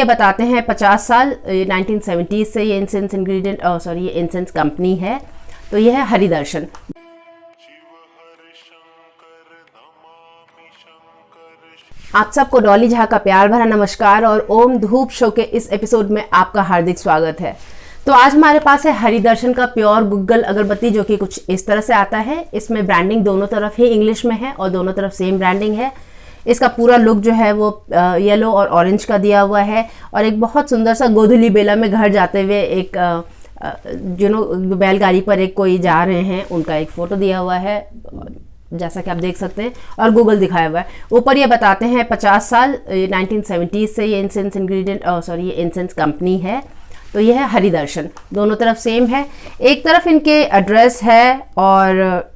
ये बताते हैं 50 साल 1970 से ये इंसेंस इंग्रेडिएंट ये इंसेंस कंपनी है। तो ये है हरिदर्शन। आप सबको डॉली झा का प्यार भरा नमस्कार और ओम धूप शो के इस एपिसोड में आपका हार्दिक स्वागत है। तो आज हमारे पास है हरिदर्शन का प्योर गुग्गल अगरबत्ती, जो कि कुछ इस तरह से आता है। इसमें ब्रांडिंग दोनों तरफ ही इंग्लिश में है और दोनों तरफ सेम ब्रांडिंग है। इसका पूरा लुक जो है वो येलो और ऑरेंज का दिया हुआ है और एक बहुत सुंदर सा गोधुली बेला में घर जाते हुए एक बैलगाड़ी पर एक कोई जा रहे हैं, उनका एक फोटो दिया हुआ है जैसा कि आप देख सकते हैं, और गूगल दिखाया हुआ है। ऊपर ये बताते हैं 50 साल 1970 से ये इंसेंस इंग्रेडिएंट ये इंसेंस कंपनी है। तो ये है हरिदर्शन, दोनों तरफ सेम है। एक तरफ इनके एड्रेस है और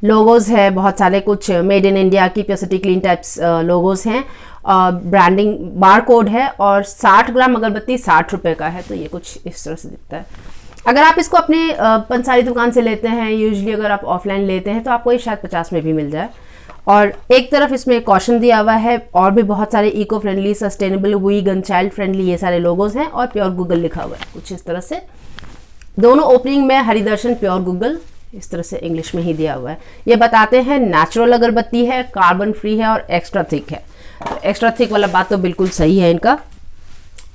लोगोज है बहुत सारे, कुछ मेड इन इंडिया की प्योरिटी क्लीन टाइप्स लोगोज हैं। ब्रांडिंग बार कोड है और 60 ग्राम अगरबत्ती 60 रुपये का है। तो ये कुछ इस तरह से दिखता है। अगर आप इसको अपने पंसारी दुकान से लेते हैं, यूजुअली अगर आप ऑफलाइन लेते हैं तो आपको ये शायद 50 में भी मिल जाए। और एक तरफ इसमें कॉशन दिया हुआ है और भी बहुत सारे eco friendly, sustainable, vegan, child friendly ये सारे लोगोज हैं और प्योर गूगल लिखा हुआ है कुछ इस तरह से। दोनों ओपनिंग में हरिदर्शन प्योर गूगल इस तरह से इंग्लिश में ही दिया हुआ है। ये बताते हैं नेचुरल अगरबत्ती है, कार्बन फ्री है और एक्स्ट्रा थिक है। तो एक्स्ट्रा थिक वाला बात तो बिल्कुल सही है इनका।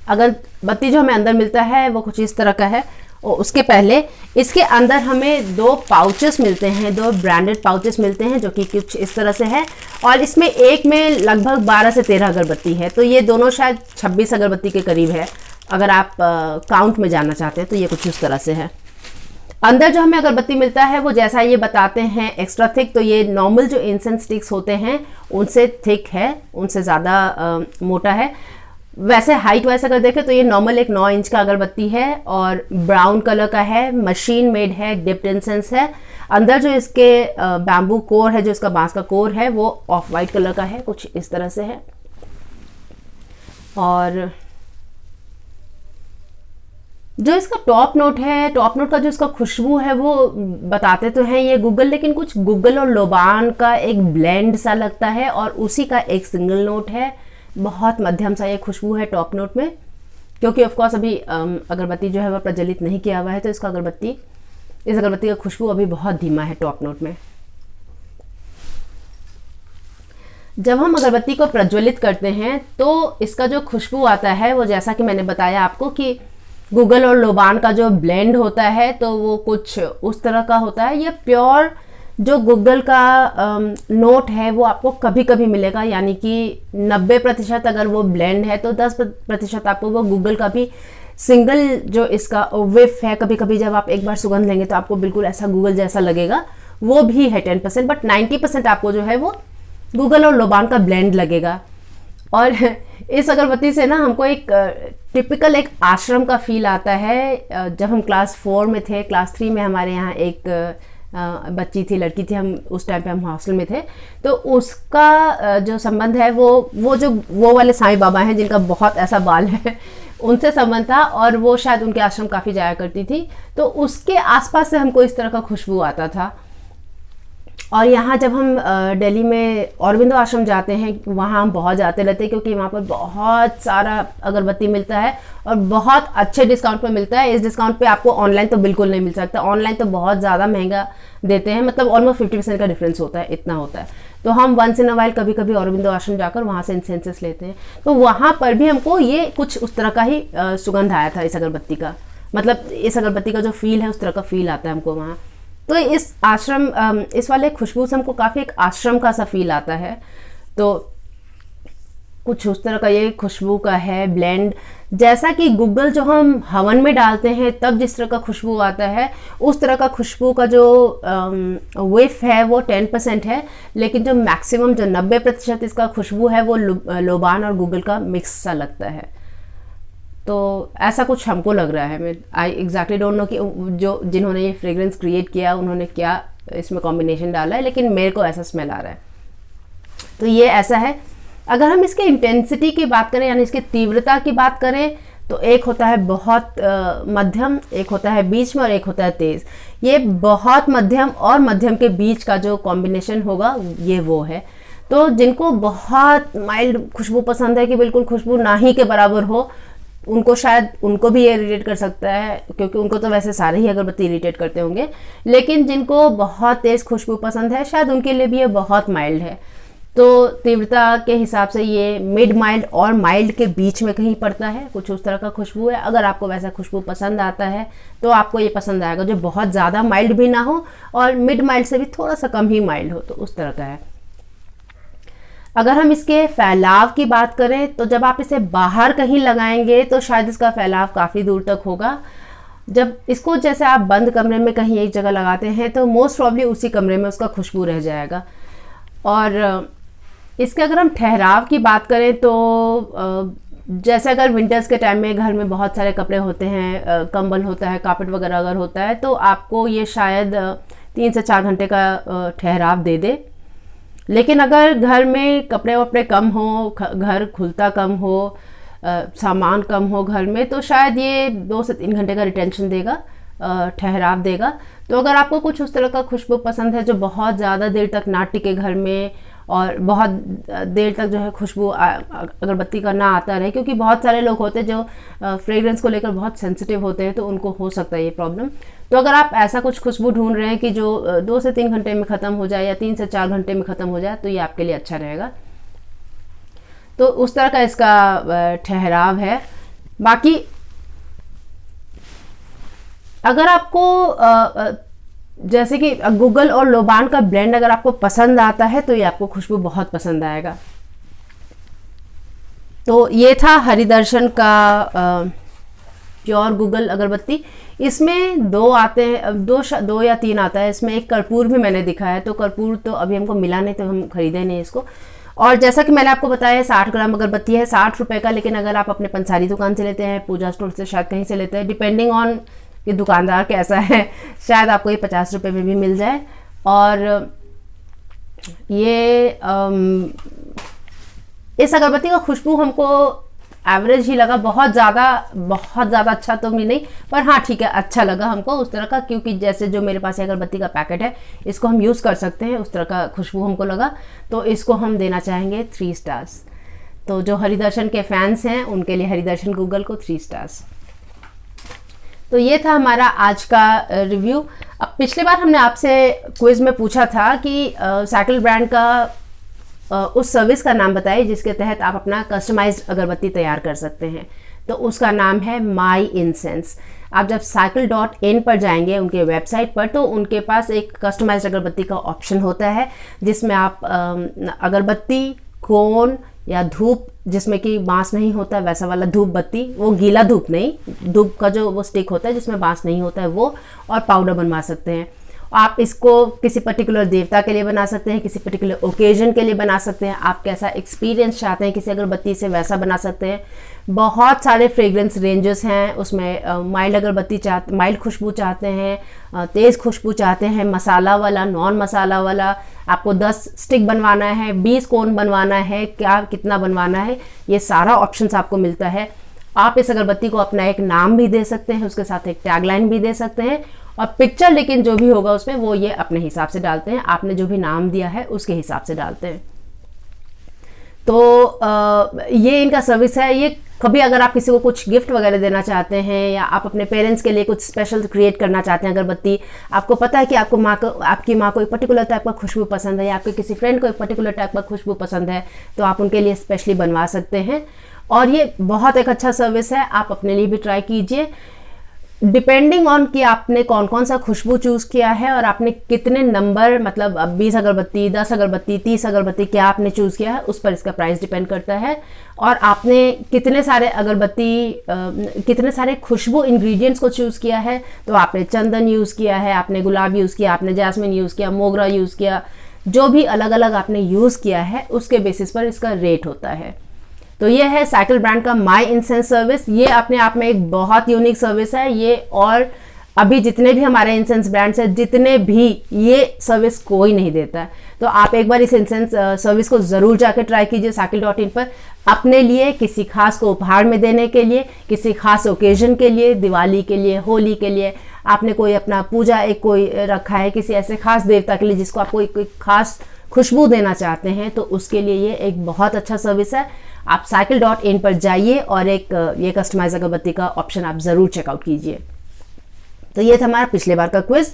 अगरबत्ती जो हमें अंदर मिलता है वो कुछ इस तरह का है। और उसके पहले इसके अंदर हमें 2 पाउचेस मिलते हैं, 2 ब्रांडेड पाउचेस मिलते हैं जो कि कुछ इस तरह से है। और इसमें एक में लगभग 12 से 13 अगरबत्ती है। तो ये दोनों शायद 26 अगरबत्ती के करीब है अगर आप काउंट में जाना चाहते हैं। तो ये कुछ इस तरह से है। अंदर जो हमें अगरबत्ती मिलता है वो जैसा ये बताते हैं एक्स्ट्रा थिक। तो ये नॉर्मल जो इंसेंस स्टिक्स होते हैं उनसे थिक है, उनसे ज़्यादा मोटा है। वैसे हाइट वाइज अगर देखें तो ये नॉर्मल एक 9 इंच का अगरबत्ती है और ब्राउन कलर का है, मशीन मेड है, डिप्ड इंसेंस है। अंदर जो इसके बैम्बू कोर है, जो इसका बांस का कोर है, वो ऑफ वाइट कलर का है, कुछ इस तरह से है। और जो इसका टॉप नोट है, टॉप नोट का जो इसका खुशबू है वो बताते तो हैं ये गूगल, लेकिन कुछ गूगल और लोबान का एक ब्लेंड सा लगता है और उसी का एक सिंगल नोट है। बहुत मध्यम सा ये खुशबू है टॉप नोट में, क्योंकि ऑफ कोर्स अभी अगरबत्ती जो है वह प्रज्वलित नहीं किया हुआ है। तो इस अगरबत्ती का खुशबू अभी बहुत धीमा है टॉप नोट में। जब हम अगरबत्ती को प्रज्वलित करते हैं तो इसका जो खुशबू आता है वो, जैसा कि मैंने बताया आपको कि गूगल और लोबान का जो ब्लेंड होता है तो वो कुछ उस तरह का होता है। ये प्योर जो गूगल का नोट है वो आपको कभी कभी मिलेगा, यानी कि 90% अगर वो ब्लेंड है तो 10% आपको वो गूगल का भी सिंगल जो इसका विफ है, कभी कभी जब आप एक बार सुगंध लेंगे तो आपको बिल्कुल ऐसा गूगल जैसा लगेगा, वो भी है 10%। बट 90% आपको जो है वो गूगल और लोबान का ब्लेंड लगेगा। और इस अगरबत्ती से ना हमको एक टिपिकल एक आश्रम का फील आता है। जब हम क्लास 4 में थे, क्लास 3 में हमारे यहाँ एक बच्ची थी, लड़की थी, हम उस टाइम पे हम हॉस्टल में थे। तो उसका जो संबंध है वो वाले साईं बाबा हैं जिनका बहुत ऐसा बाल है, उनसे संबंध था और वो शायद उनके आश्रम काफ़ी जाया करती थी। तो उसके आसपास से हमको इस तरह का खुशबू आता था। और यहाँ जब हम दिल्ली में औरबिंदो आश्रम जाते हैं, वहाँ हम बहुत जाते रहते हैं, क्योंकि वहाँ पर बहुत सारा अगरबत्ती मिलता है और बहुत अच्छे डिस्काउंट पे मिलता है। इस डिस्काउंट पे आपको ऑनलाइन तो बिल्कुल नहीं मिल सकता। ऑनलाइन तो बहुत ज़्यादा महंगा देते हैं, मतलब ऑलमोस्ट 50% का डिफरेंस होता है, इतना होता है। तो हम वंस इन अ वाइल कभी कभी औरबिंदो आश्रम जाकर वहाँ से इंसेंसेस लेते हैं। तो वहाँ पर भी हमको ये कुछ उस तरह का ही सुगंध आया था इस अगरबत्ती का, मतलब इस अगरबत्ती का जो फील है उस तरह का फील आता है हमको वहाँ। तो इस वाले खुशबू से हमको काफ़ी एक आश्रम का सा फील आता है। तो कुछ उस तरह का ये खुशबू का है ब्लेंड। जैसा कि गूगल जो हम हवन में डालते हैं तब जिस तरह का खुशबू आता है, उस तरह का खुशबू का जो विफ है वो 10% है, लेकिन जो मैक्सिमम जो 90% इसका खुशबू है वो लोबान और गूगल का मिक्स सा लगता है। तो ऐसा कुछ हमको लग रहा है। मैं आई एग्जैक्टली डोंट नो कि जो जिन्होंने ये फ्रेग्रेंस क्रिएट किया उन्होंने क्या इसमें कॉम्बिनेशन डाला है, लेकिन मेरे को ऐसा स्मेल आ रहा है। तो ये ऐसा है। अगर हम इसके इंटेंसिटी की बात करें, यानी इसकी तीव्रता की बात करें, तो एक होता है बहुत मध्यम, एक होता है बीच में और एक होता है तेज़। ये बहुत मध्यम और मध्यम के बीच का जो कॉम्बिनेशन होगा ये वो है। तो जिनको बहुत माइल्ड खुशबू पसंद है कि बिल्कुल खुशबू ना ही के बराबर हो, उनको शायद उनको भी ये इरिटेट कर सकता है, क्योंकि उनको तो वैसे सारे ही अगरबत्ती इरिटेट करते होंगे। लेकिन जिनको बहुत तेज़ खुशबू पसंद है, शायद उनके लिए भी ये बहुत माइल्ड है। तो तीव्रता के हिसाब से ये मिड माइल्ड और माइल्ड के बीच में कहीं पड़ता है, कुछ उस तरह का खुशबू है। अगर आपको वैसा खुशबू पसंद आता है तो आपको ये पसंद आएगा, जो बहुत ज़्यादा माइल्ड भी ना हो और मिड माइल्ड से भी थोड़ा सा कम ही माइल्ड हो, तो उस तरह का है। अगर हम इसके फैलाव की बात करें तो जब आप इसे बाहर कहीं लगाएंगे तो शायद इसका फैलाव काफ़ी दूर तक होगा। जब इसको जैसे आप बंद कमरे में कहीं एक जगह लगाते हैं तो मोस्ट प्रॉब्ली उसी कमरे में उसका खुशबू रह जाएगा। और इसके अगर हम ठहराव की बात करें तो जैसे अगर विंटर्स के टाइम में घर में बहुत सारे कपड़े होते हैं, कंबल होता है, कार्पेट वगैरह अगर होता है, तो आपको ये शायद 3 से 4 घंटे का ठहराव दे दे। लेकिन अगर घर में कपड़े वपड़े कम हो, घर खुलता कम हो, सामान कम हो घर में, तो शायद ये 2 से 3 घंटे का रिटेंशन देगा, ठहराव देगा। तो अगर आपको कुछ उस तरह का खुशबू पसंद है जो बहुत ज़्यादा देर तक ना टिके घर में और बहुत देर तक जो है खुशबू अगरबत्ती का ना आता रहे, क्योंकि बहुत सारे लोग होते हैं जो फ्रेग्रेंस को लेकर बहुत सेंसिटिव होते हैं, तो उनको हो सकता है ये प्रॉब्लम। तो अगर आप ऐसा कुछ खुशबू ढूंढ रहे हैं कि जो 2 से 3 घंटे में ख़त्म हो जाए या 3 से 4 घंटे में ख़त्म हो जाए, तो ये आपके लिए अच्छा रहेगा। तो उस तरह का इसका ठहराव है। बाकी अगर आपको जैसे कि गूगल और लोबान का ब्लेंड अगर आपको पसंद आता है तो ये आपको खुशबू बहुत पसंद आएगा। तो ये था हरिदर्शन का प्योर गूगल अगरबत्ती। इसमें 2 आते हैं, 2 या 3 आता है। इसमें एक कर्पूर भी मैंने दिखाया है, तो कर्पूर तो अभी हमको मिला नहीं तो हम खरीदे नहीं इसको। और जैसा कि मैंने आपको बताया 60 ग्राम अगरबत्ती है, 60 रुपये का। लेकिन अगर आप अपने पंसारी दुकान से लेते हैं, पूजा स्टोर से शायद कहीं से लेते हैं, डिपेंडिंग ऑन कि दुकानदार कैसा है, शायद आपको ये 50 रुपये में भी मिल जाए। और ये इस अगरबत्ती का खुशबू हमको एवरेज ही लगा, बहुत ज़्यादा अच्छा तो भी नहीं, पर हाँ ठीक है, अच्छा लगा हमको उस तरह का। क्योंकि जैसे जो मेरे पास अगरबत्ती का पैकेट है, इसको हम यूज़ कर सकते हैं, उस तरह का खुशबू हमको लगा, तो इसको हम देना चाहेंगे 3 स्टार्स। तो जो हरिदर्शन के फैंस हैं उनके लिए हरिदर्शन गूगल को 3 स्टार्स। तो ये था हमारा आज का रिव्यू। अब पिछली बार हमने आपसे क्विज में पूछा था कि साइकिल ब्रांड का उस सर्विस का नाम बताइए जिसके तहत आप अपना कस्टमाइज्ड अगरबत्ती तैयार कर सकते हैं। तो उसका नाम है माई इंसेंस। आप जब cycle.in पर जाएंगे उनके वेबसाइट पर, तो उनके पास एक कस्टमाइज्ड अगरबत्ती का ऑप्शन होता है जिसमें आप अगरबत्ती, कोन या धूप, जिसमें कि बांस नहीं होता है वैसा वाला धूप बत्ती, वो गीला धूप नहीं, धूप का जो वो स्टिक होता है जिसमें बांस नहीं होता है वो, और पाउडर बनवा सकते हैं। आप इसको किसी पर्टिकुलर देवता के लिए बना सकते हैं, किसी पर्टिकुलर ओकेजन के लिए बना सकते हैं। आप कैसा एक्सपीरियंस चाहते हैं किसी अगरबत्ती से, वैसा बना सकते हैं। बहुत सारे फ्रेग्रेंस रेंजेस हैं उसमें। माइल्ड अगरबत्ती माइल्ड खुशबू चाहते हैं, तेज़ खुशबू चाहते हैं, मसाला वाला, नॉन मसाला वाला, आपको 10 स्टिक बनवाना है, 20 कोन बनवाना है, क्या कितना बनवाना है, ये सारा ऑप्शंस आपको मिलता है। आप इस अगरबत्ती को अपना एक नाम भी दे सकते हैं, उसके साथ एक टैगलाइन भी दे सकते हैं, और पिक्चर लेकिन जो भी होगा उसमें वो ये अपने हिसाब से डालते हैं, आपने जो भी नाम दिया है उसके हिसाब से डालते हैं। तो ये इनका सर्विस है। ये कभी अगर आप किसी को कुछ गिफ्ट वगैरह देना चाहते हैं या आप अपने पेरेंट्स के लिए कुछ स्पेशल क्रिएट करना चाहते हैं अगरबत्ती, आपको पता है कि आपकी माँ को एक पर्टिकुलर टाइप का खुशबू पसंद है या आपके किसी फ्रेंड को एक पर्टिकुलर टाइप का खुशबू पसंद है, तो आप उनके लिए स्पेशली बनवा सकते हैं। और ये बहुत एक अच्छा सर्विस है, आप अपने लिए भी ट्राई कीजिए। डिपेंडिंग ऑन कि आपने कौन कौन सा खुशबू चूज़ किया है और आपने कितने नंबर, मतलब 20 अगरबत्ती, 10 अगरबत्ती, 30 अगरबत्ती क्या आपने चूज़ किया है, उस पर इसका प्राइस डिपेंड करता है। और आपने कितने सारे कितने सारे खुशबू इंग्रेडिएंट्स को चूज़ किया है, तो आपने चंदन यूज़ किया है, आपने गुलाब यूज़ किया, आपने जैस्मिन यूज़ किया, मोगरा यूज़ किया, जो भी अलग अलग आपने यूज़ किया है उसके बेसिस पर इसका रेट होता है। तो ये है साइकिल ब्रांड का माई इंसेंस सर्विस। ये अपने आप में एक बहुत यूनिक सर्विस है ये, और अभी जितने भी हमारे इंसेंस ब्रांड्स हैं, जितने भी, ये सर्विस कोई नहीं देता है। तो आप एक बार इस इंसेंस सर्विस को ज़रूर जाकर ट्राई कीजिए cycle.in पर, अपने लिए, किसी खास को उपहार में देने के लिए, किसी खास ओकेजन के लिए, दिवाली के लिए, होली के लिए, आपने कोई अपना पूजा कोई रखा है किसी ऐसे खास देवता के लिए जिसको आपको एक खास खुशबू देना चाहते हैं तो उसके लिए ये एक बहुत अच्छा सर्विस है। आप cycle.in पर जाइए और एक ये कस्टमाइज अगरबत्ती का ऑप्शन आप ज़रूर चेकआउट कीजिए। तो ये था हमारा पिछले बार का क्विज।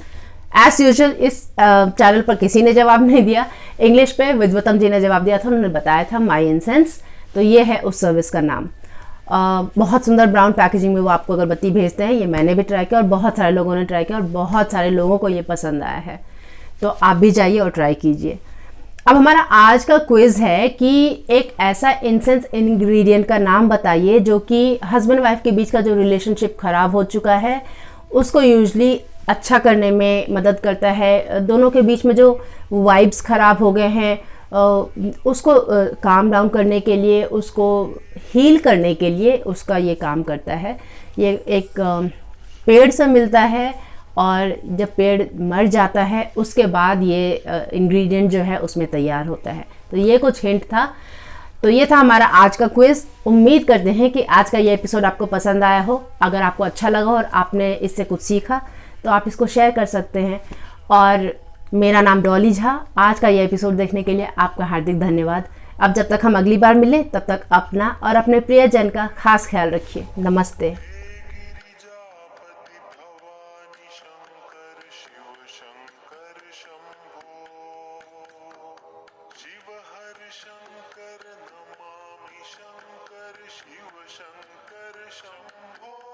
एज यूजुअल इस चैनल पर किसी ने जवाब नहीं दिया। इंग्लिश पे विद्वतम जी ने जवाब दिया था, उन्होंने बताया था माई इंसेंस। तो ये है उस सर्विस का नाम। बहुत सुंदर ब्राउन पैकेजिंग में वो आपको अगरबत्ती भेजते हैं। ये मैंने भी ट्राई किया और बहुत सारे लोगों ने ट्राई किया और बहुत सारे लोगों को ये पसंद आया है। तो आप भी जाइए और ट्राई कीजिए। अब हमारा आज का क्विज है कि एक ऐसा इंसेंस इंग्रेडिएंट का नाम बताइए जो कि हस्बैंड वाइफ के बीच का जो रिलेशनशिप खराब हो चुका है उसको यूजली अच्छा करने में मदद करता है। दोनों के बीच में जो वाइब्स खराब हो गए हैं उसको काम डाउन करने के लिए, उसको हील करने के लिए उसका ये काम करता है। ये एक पेड़ से मिलता है और जब पेड़ मर जाता है उसके बाद ये इंग्रेडिएंट जो है उसमें तैयार होता है। तो ये कुछ हिंट था। तो ये था हमारा आज का क्विज। उम्मीद करते हैं कि आज का ये एपिसोड आपको पसंद आया हो। अगर आपको अच्छा लगा और आपने इससे कुछ सीखा तो आप इसको शेयर कर सकते हैं। और मेरा नाम डॉली झा। आज का ये एपिसोड देखने के लिए आपका हार्दिक धन्यवाद। अब जब तक हम अगली बार मिलें तब तक अपना और अपने प्रियजन का खास ख्याल रखिए। नमस्ते। शंकर नमामि शंकर शिव शंकर शंभो।